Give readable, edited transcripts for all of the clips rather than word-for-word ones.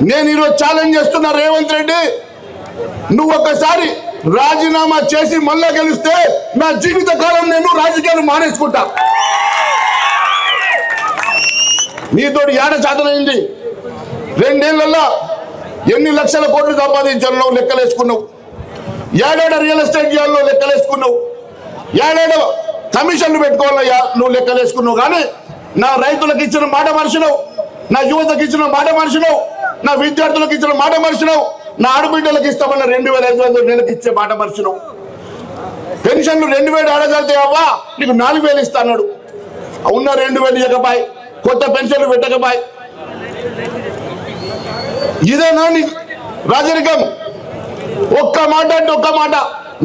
నేను ఈరోజు ఛాలెంజ్ చేస్తున్నా రేవంత్ రెడ్డి, నువ్వు ఒక్కసారి రాజీనామా చేసి మళ్ళా గెలిస్తే నా జీవితకాలం నేను రాజకీయాలు మానేసుకుంటా. నీతోటి ఏడ సాధనైంది? 2 ఏళ్లలో ఎన్ని లక్షల కోట్లు సంపాదించాలో లెక్కలేసుకున్నావు, ఏడాడ రియల్ ఎస్టేట్ చేయాలో లెక్కలేసుకున్నావు, ఏడాడ కమిషన్లు పెట్టుకోవాలయ్యా నువ్వు లెక్కలేసుకున్నావు. కానీ నా రైతులకు ఇచ్చిన మాట మనిషినవు, నా యువతకు ఇచ్చిన మాట మనిషినవు, నా విద్యార్థులకు ఇచ్చిన మాట మనిషినవు, నా ఆడబిడ్డలకు ఇస్తామన్న 2500 నెలకు ఇచ్చే మాట మనిషినవు. పెన్షన్లు 2000 అడగలితే అవ్వా నీకు 4000 ఇస్తా అన్నాడు. ఉన్న 2000 ఇవ్వకపాయి, కొత్త పెన్షన్లు పెట్టకపాయి. ఇదేనా నీ రాజరికం? ఒక్క మాట అంటే ఒక్క మాట,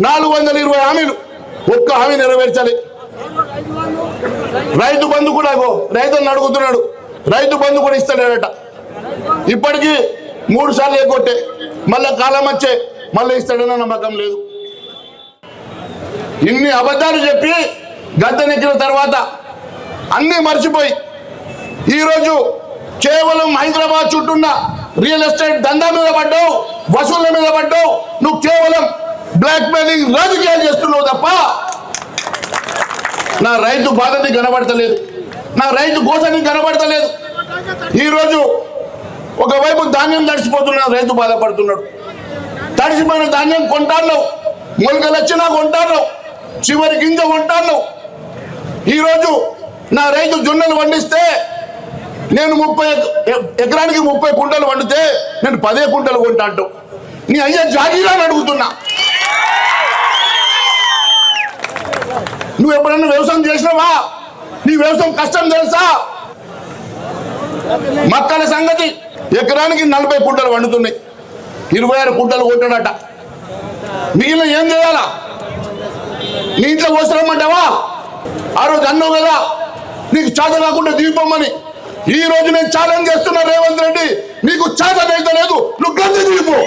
420 హామీలు, ఒక్క హామీ నెరవేర్చాలి. రైతు బంధు కూడా రైతులను అడుగుతున్నాడు, రైతు బంధు కూడా ఇస్తాడట. ఇప్పటికీ 3 సార్లు ఎగ్గొట్టే, మళ్ళీ కాలం వచ్చే మళ్ళీ ఇస్తాడన్న నమ్మకం లేదు. ఇన్ని అబద్ధాలు చెప్పి గద్దెనెక్కిన తర్వాత అన్నీ మర్చిపోయి ఈరోజు కేవలం హైదరాబాద్ చుట్టూన్న రియల్ ఎస్టేట్ దందా మీద పడ్డావు, వసూళ్ల మీద పడ్డావు. నువ్వు కేవలం బ్లాక్ మెయిలింగ్ రాజకీయాలు చేస్తున్నావు తప్ప నా రైతు బాధని కనబడతలేదు, నా రైతు గోసని కనబడతలేదు. ఈరోజు ఒకవైపు ధాన్యం తడిసిపోతున్నా రైతు బాధపడుతున్నాడు. తడిసిపోయిన ధాన్యం కొంటాను, మొలకలు వచ్చినా కొంటాను, చివరి గింజ కొంటాను. ఈరోజు నా రైతు జొన్నలు పండిస్తే నేను 30 ఎకరానికి 30 కుంటలు వండితే నేను 10 కుంటలు కొంటా అంటూ నీ అయ్యా జాగీరా అని అడుగుతున్నా. నువ్వు ఎప్పుడన్నా వ్యవసాయం చేసినావా? నీ వ్యవసాయం కష్టం తెలుసా? మక్కల సంగతి ఎకరానికి 40 కుంటలు వండుతున్నాయి, 26 కుంటలు కొంటాడట. మిగిలిన ఏం చేయాలా? నీ ఇంట్లో పోసరమ్మంటావా? ఆ రోజు అన్నావు కదా నీకు చేత కాకుండా దిగిపోమని. ఈ రోజు నేను ఛాలెంజ్ చేస్తున్నా రేవంత్ రెడ్డి, నీకు చేత లేదు, నువ్వు గద్దె దిగిపో.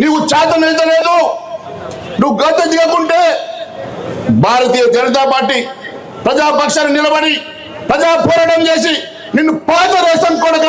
నీవు చేత లేదు, నువ్వు గద్దె దిగకుంటే భారతీయ జనతా పార్టీ ప్రజాపక్షాన్ని నిలబడి ప్రజా పోరాటం చేసి నిన్ను పాత రేషన్ కొడక